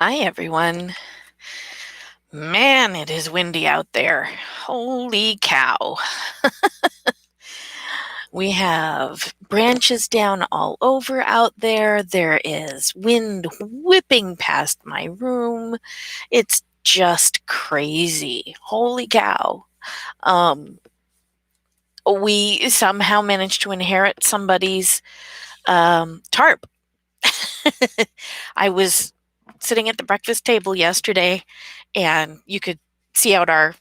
Hi, everyone. Man, it is windy out there. Holy cow. We have branches down all over out there. There is wind whipping past my room. It's just crazy. Holy cow. Um, we somehow managed to inherit somebody's tarp. I was sitting at the breakfast table yesterday, and you could see out our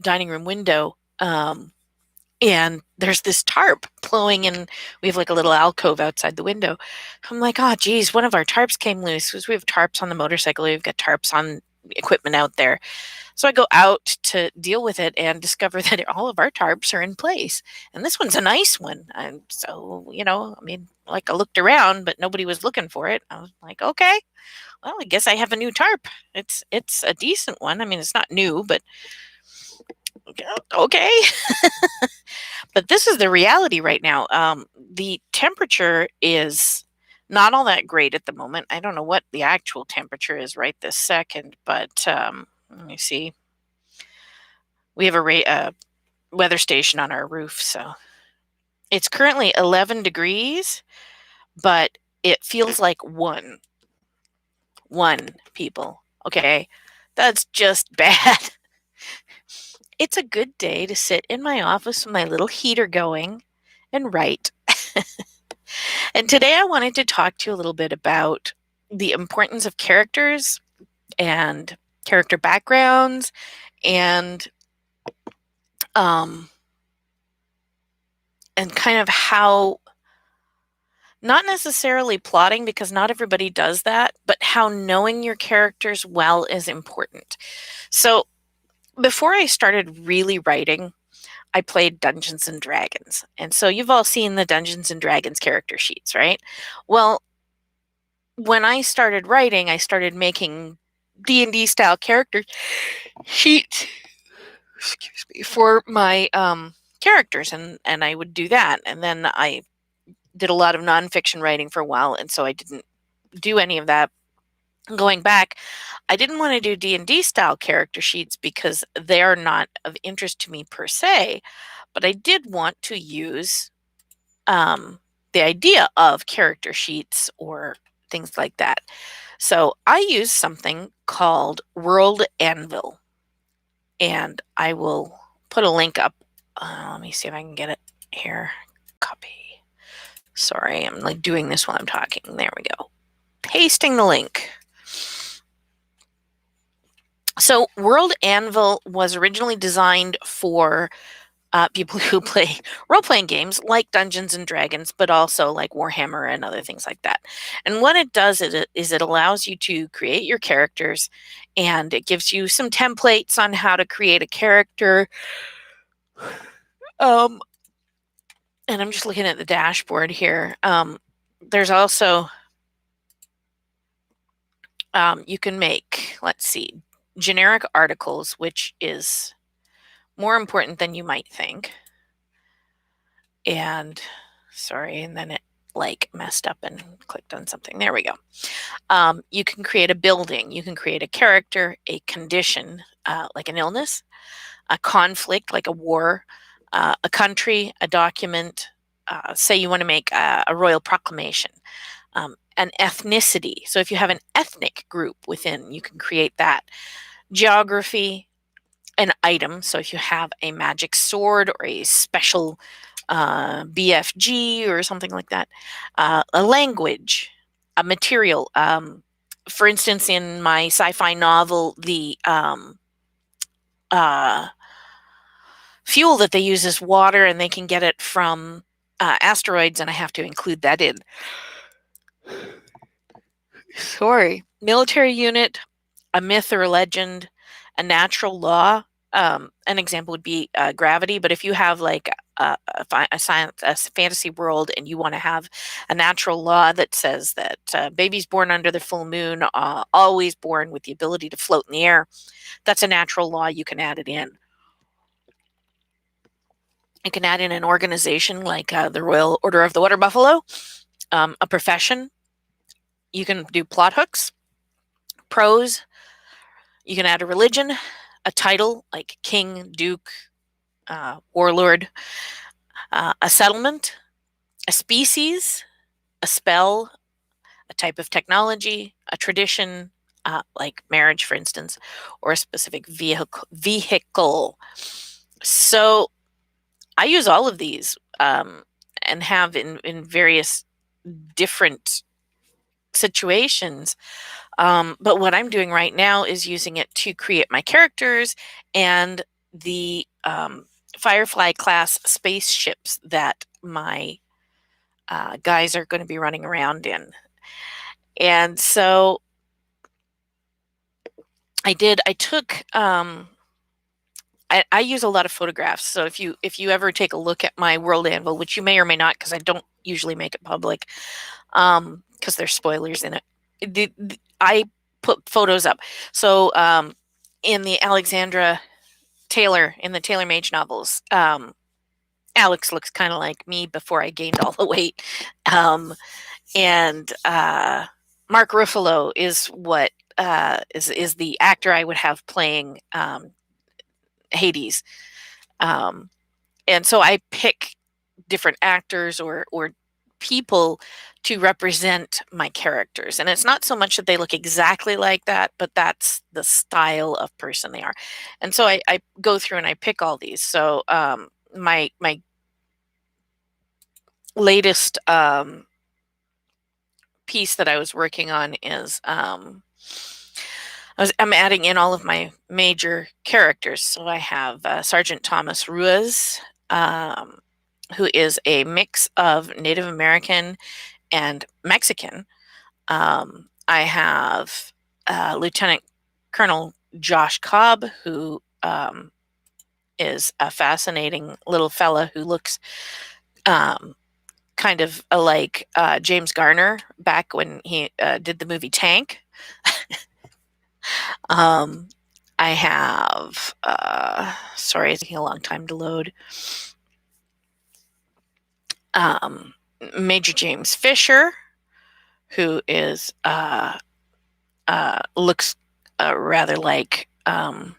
dining room window. And there's this tarp blowing in. We have like a little alcove outside the window. I'm like, oh, geez, one of our tarps came loose because we have tarps on the motorcycle. We've got tarps on equipment out there. So I go out to deal with it and discover that all of our tarps are in place. And this one's a nice one. And so, like I looked around, but nobody was looking for it. I was like, okay, well, I guess I have a new tarp. It's a decent one. I mean, it's not new, but okay. But this is the reality right now. The temperature is not all that great at the moment. I don't know what the actual temperature is right this second, but let me see. We have a weather station on our roof, so it's currently 11 degrees, but it feels like one people. Okay, that's just bad. It's a good day to sit in my office with my little heater going and write. And today I wanted to talk to you a little bit about the importance of characters and character backgrounds and um and kind of how, not necessarily plotting because not everybody does that, but how knowing your characters well is important. So before I started really writing, I played Dungeons and Dragons. And so you've all seen the Dungeons and Dragons character sheets, right? Well, when I started writing, I started making D&D style character sheets, excuse me, for my characters, and I would do that. And then I did a lot of nonfiction writing for a while, and so I didn't do any of that. Going back, I didn't want to do D&D style character sheets because they are not of interest to me per se, but I did want to use the idea of character sheets or things like that. So I use something called World Anvil, and I will put a link up. Let me see if I can get it here. Copy. Sorry, I'm like doing this while I'm talking. There we go. Pasting the link. So World Anvil was originally designed for people who play role-playing games like Dungeons and Dragons, but also like Warhammer and other things like that. And what it does is it allows you to create your characters, and it gives you some templates on how to create a character. And I'm just looking at the dashboard here. There's also, you can make, let's see, generic articles, which is more important than you might think. And sorry, and then it like messed up and clicked on something. There we go. You can create a building, you can create a character, a condition, like an illness, a conflict, like a war, a country, a document. Say you want to make a royal proclamation, an ethnicity. So if you have an ethnic group within, you can create that. Geography, an item. So if you have a magic sword or a special BFG or something like that, a language, a material. For instance, in my sci-fi novel, the fuel that they use is water, and they can get it from asteroids, and I have to include that in. Sorry. Military unit, a myth or a legend, a natural law. An example would be gravity, but if you have like a fantasy world and you want to have a natural law that says that babies born under the full moon are always born with the ability to float in the air, that's a natural law. You can add it in. You can add in an organization like the Royal Order of the Water Buffalo, a profession. You can do plot hooks. Prose, you can add a religion, a title like king, duke, warlord, a settlement, a species, a spell, a type of technology, a tradition, like marriage, for instance, or a specific vehicle. So I use all of these and have in various different situations. But what I'm doing right now is using it to create my characters and the Firefly class spaceships that my guys are going to be running around in. And so I took I use a lot of photographs. So if you ever take a look at my World Anvil, which you may or may not, because I don't usually make it public, because there's spoilers in it. I put photos up. So in the Alexandra Taylor, in the Taylor Mage novels, Alex looks kind of like me before I gained all the weight. And Mark Ruffalo is what is the actor I would have playing Hades. And so I pick different actors or people to represent my characters. And it's not so much that they look exactly like that, but that's the style of person they are. And so I go through and I pick all these. So my latest piece that I was working on is I'm adding in all of my major characters. So I have Sergeant Thomas Ruiz, who is a mix of Native American and Mexican. I have Lieutenant Colonel Josh Cobb, who is a fascinating little fella who looks kind of like James Garner back when he did the movie Tank. I have, sorry, it's taking a long time to load. Major James Fisher, who is looks rather like oh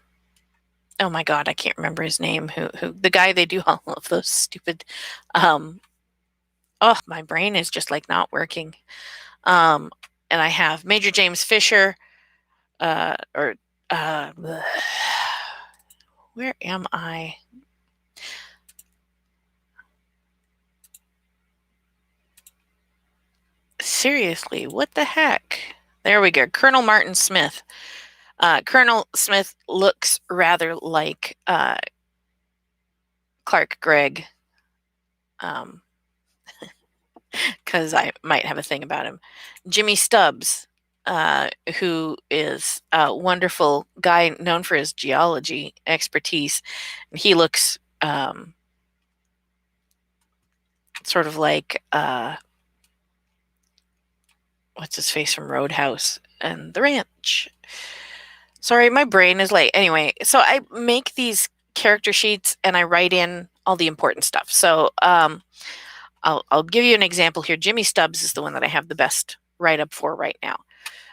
my god, I can't remember his name. Who the guy they do all of those stupid oh, my brain is just like not working. And I have Major James Fisher, or where am I? Seriously, what the heck? There we go. Colonel Martin Smith. Colonel Smith looks rather like Clark Gregg, because I might have a thing about him. Jimmy Stubbs, who is a wonderful guy known for his geology expertise. He looks sort of like what's his face from Roadhouse and The Ranch. Sorry, my brain is late. Anyway, so I make these character sheets and I write in all the important stuff. So I'll give you an example here. Jimmy Stubbs is the one that I have the best write-up for right now.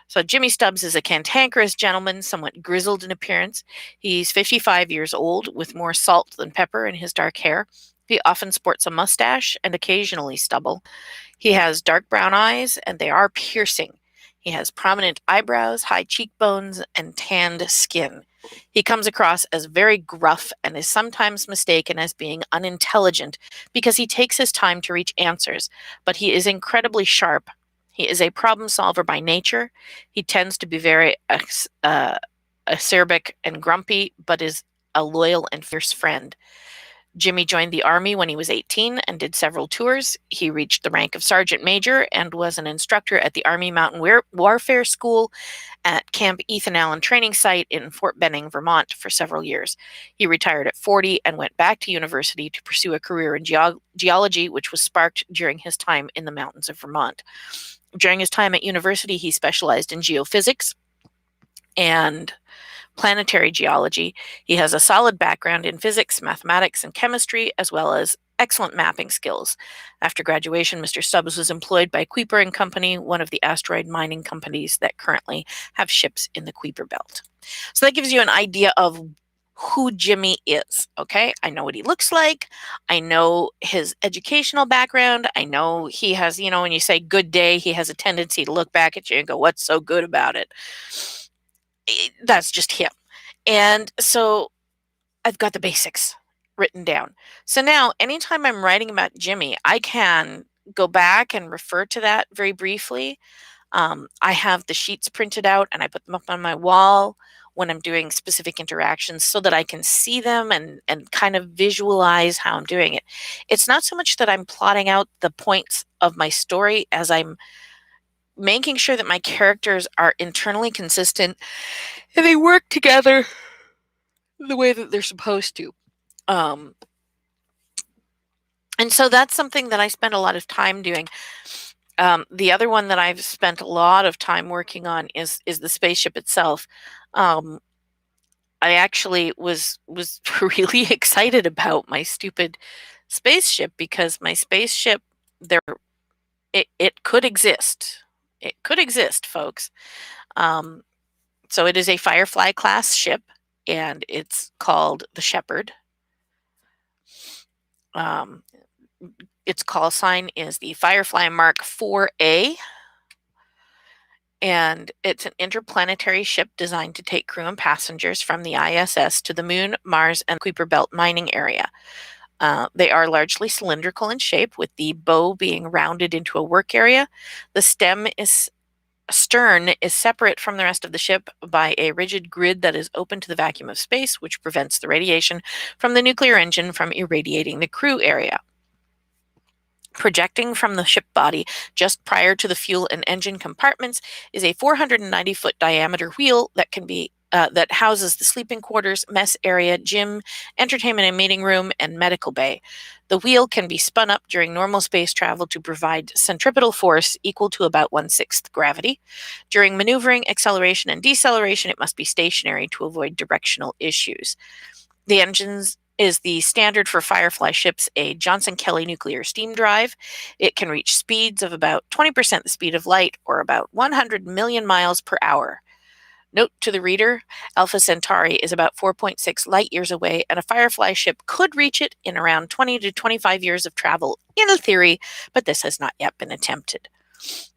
So Jimmy Stubbs is a cantankerous gentleman, somewhat grizzled in appearance. He's 55 years old, with more salt than pepper in his dark hair. He often sports a mustache and occasionally stubble. He has dark brown eyes, and they are piercing. He has prominent eyebrows, high cheekbones, and tanned skin. He comes across as very gruff and is sometimes mistaken as being unintelligent because he takes his time to reach answers, but he is incredibly sharp. He is a problem solver by nature. He tends to be very acerbic and grumpy, but is a loyal and fierce friend. Jimmy joined the Army when he was 18 and did several tours. He reached the rank of Sergeant Major and was an instructor at the Army Mountain Warfare School at Camp Ethan Allen Training Site in Fort Benning, Vermont for several years. He retired at 40 and went back to university to pursue a career in geology, which was sparked during his time in the mountains of Vermont. During his time at university, he specialized in geophysics and planetary geology. He has a solid background in physics, mathematics, and chemistry, as well as excellent mapping skills. After graduation, Mr. Stubbs was employed by Kuiper and Company, one of the asteroid mining companies that currently have ships in the Kuiper Belt. So that gives you an idea of who Jimmy is, okay? I know what he looks like. I know his educational background. I know he has, when you say good day, he has a tendency to look back at you and go, what's so good about it? That's just him. And so I've got the basics written down. So now anytime I'm writing about Jimmy, I can go back and refer to that very briefly. I have the sheets printed out and I put them up on my wall when I'm doing specific interactions so that I can see them and kind of visualize how I'm doing it. It's not so much that I'm plotting out the points of my story as I'm making sure that my characters are internally consistent and they work together the way that they're supposed to. And so that's something that I spend a lot of time doing. The other one that I've spent a lot of time working on is the spaceship itself. I actually was really excited about my stupid spaceship because my spaceship it could exist. It could exist, folks. So it is a Firefly class ship, and it's called the Shepard. Its call sign is the Firefly Mark 4A, and it's an interplanetary ship designed to take crew and passengers from the ISS to the Moon, Mars, and Kuiper Belt mining area. They are largely cylindrical in shape, with the bow being rounded into a work area. The stern is separate from the rest of the ship by a rigid grid that is open to the vacuum of space, which prevents the radiation from the nuclear engine from irradiating the crew area. Projecting from the ship body just prior to the fuel and engine compartments is a 490-foot diameter wheel that can be that houses the sleeping quarters, mess area, gym, entertainment and meeting room, and medical bay. The wheel can be spun up during normal space travel to provide centripetal force equal to about 1/6 gravity. During maneuvering, acceleration, and deceleration, it must be stationary to avoid directional issues. The engines is the standard for Firefly ships, a Johnson-Kelly nuclear steam drive. It can reach speeds of about 20% the speed of light, or about 100 million miles per hour. Note to the reader, Alpha Centauri is about 4.6 light years away, and a Firefly ship could reach it in around 20 to 25 years of travel, in theory, but this has not yet been attempted.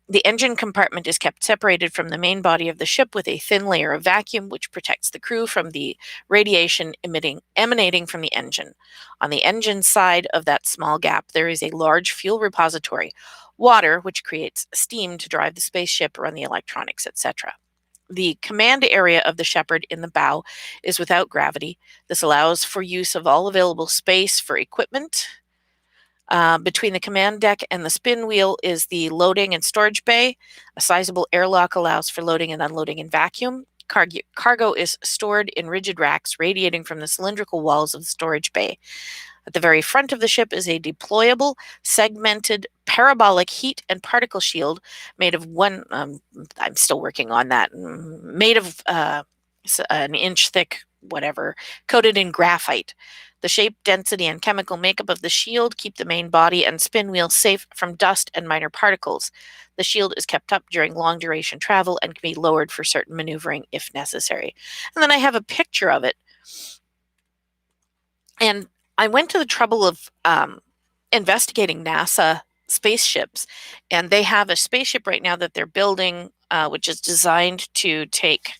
The engine compartment is kept separated from the main body of the ship with a thin layer of vacuum, which protects the crew from the radiation emanating from the engine. On the engine side of that small gap, there is a large fuel repository, water, which creates steam to drive the spaceship, run the electronics, etc. The command area of the Shepard in the bow is without gravity. This allows for use of all available space for equipment. Between the command deck and the spin wheel is the loading and storage bay. A sizable airlock allows for loading and unloading in vacuum. Cargo is stored in rigid racks radiating from the cylindrical walls of the storage bay. At the very front of the ship is a deployable, segmented, parabolic heat and particle shield made of I'm still working on that, made of an inch thick, whatever, coated in graphite. The shape, density, and chemical makeup of the shield keep the main body and spin wheel safe from dust and minor particles. The shield is kept up during long duration travel and can be lowered for certain maneuvering if necessary. And then I have a picture of it. And I went to the trouble of investigating NASA spaceships, and they have a spaceship right now that they're building, which is designed to take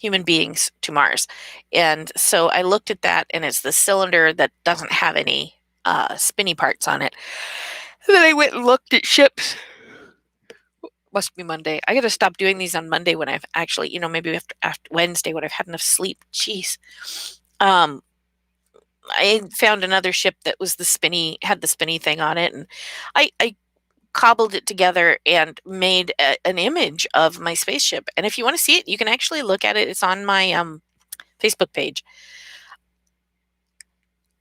human beings to Mars. And so I looked at that, and it's the cylinder that doesn't have any spinny parts on it. And then I went and looked at ships. Must be Monday. I got to stop doing these on Monday when I've actually, maybe after Wednesday when I've had enough sleep. Jeez. I found another ship that was had the spinny thing on it, and I cobbled it together and made an image of my spaceship. And if you want to see it, you can actually look at it. It's on my Facebook page.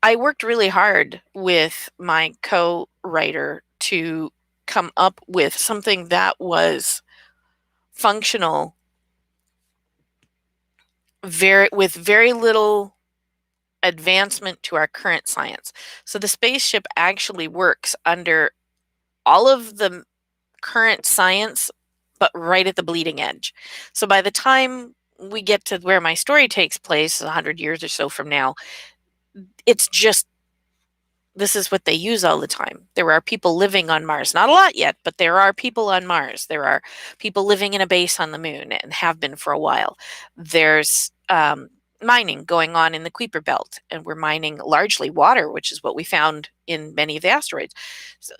I worked really hard with my co-writer to come up with something that was functional, with very little advancement to our current science. So the spaceship actually works under all of the current science, but right at the bleeding edge. So by the time we get to where my story takes place, 100 years or so from now, it's just this is what they use all the time. There are people living on Mars. Not a lot yet, but there are people on Mars. There are people living in a base on the moon and have been for a while. There's mining going on in the Kuiper Belt, and we're mining largely water, which is what we found in many of the asteroids. So,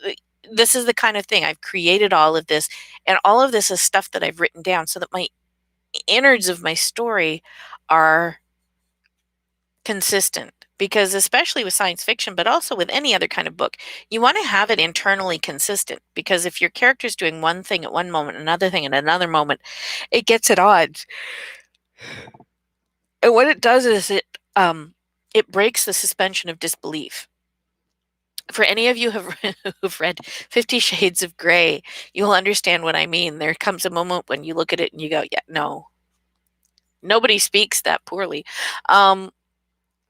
this is the kind of thing I've created all of this, and all of this is stuff that I've written down so that my innards of my story are consistent, because especially with science fiction, but also with any other kind of book, you want to have it internally consistent, because if your character's doing one thing at one moment, another thing at another moment, it gets at odds. And what it does is it breaks the suspension of disbelief. For any of you who've read 50 Shades of Grey, you'll understand what I mean. There comes a moment when you look at it and you go, yeah, no, nobody speaks that poorly. And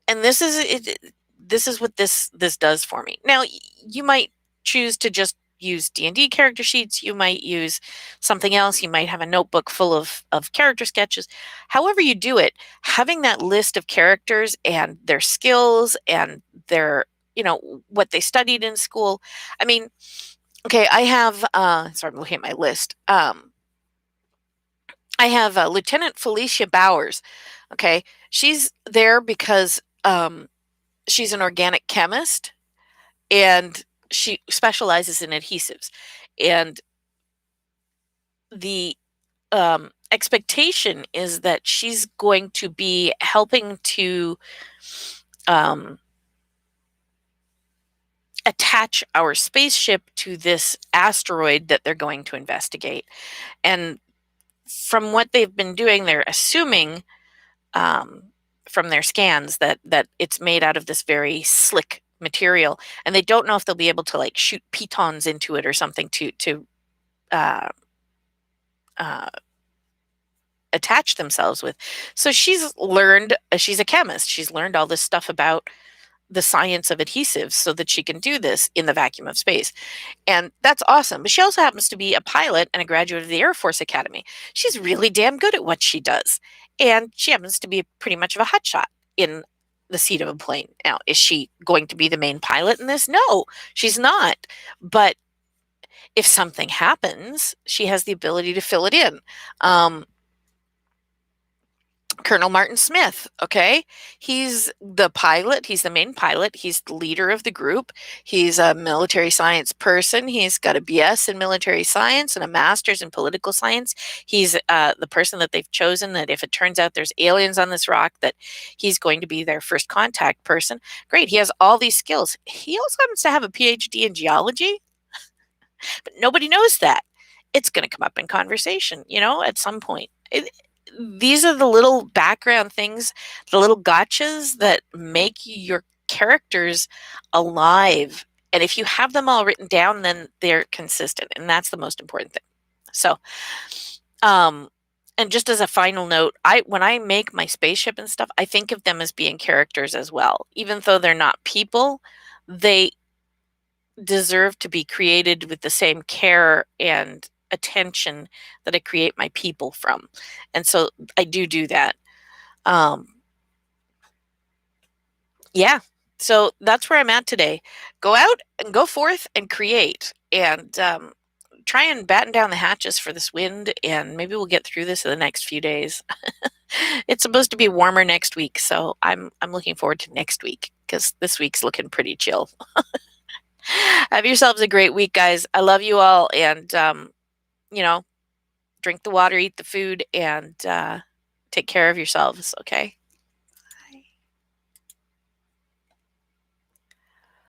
this is it. This is what this does for me. Now, you might choose to just use D&D character sheets. You might use something else. You might have a notebook full of character sketches. However you do it, having that list of characters and their skills and their, what they studied in school. I mean, okay, I have, sorry, I'm looking at my list. I have Lieutenant Felicia Bowers. Okay, she's there because she's an organic chemist, and she specializes in adhesives. And the expectation is that she's going to be helping to attach our spaceship to this asteroid that they're going to investigate. And from what they've been doing, they're assuming from their scans that it's made out of this very slick material, and they don't know if they'll be able to like shoot pitons into it or something to uh, uh, attach themselves with. So she's learned, she's a chemist. She's learned all this stuff about the science of adhesives so that she can do this in the vacuum of space. And that's awesome. But she also happens to be a pilot and a graduate of the Air Force Academy. She's really damn good at what she does. And she happens to be pretty much of a hotshot in the seat of a plane. Now, is she going to be the main pilot in this? No, she's not. But if something happens, she has the ability to fill it in. Colonel Martin Smith, okay? He's the pilot. He's the main pilot. He's the leader of the group. He's a military science person. He's got a BS in military science and a master's in political science. He's the person that they've chosen that if it turns out there's aliens on this rock, that he's going to be their first contact person. Great. He has all these skills. He also happens to have a PhD in geology, but nobody knows that. It's going to come up in conversation, at some point. These are the little background things, the little gotchas that make your characters alive. And if you have them all written down, then they're consistent. And that's the most important thing. So, and just as a final note, when I make my spaceship and stuff, I think of them as being characters as well. Even though they're not people, they deserve to be created with the same care and attention that I create my people from. And so I do that. Yeah. So that's where I'm at today. Go out and go forth and create, and try and batten down the hatches for this wind, and maybe we'll get through this in the next few days. It's supposed to be warmer next week, so I'm looking forward to next week, because this week's looking pretty chill. Have yourselves a great week, guys. I love you all, and drink the water, eat the food, and take care of yourselves, okay?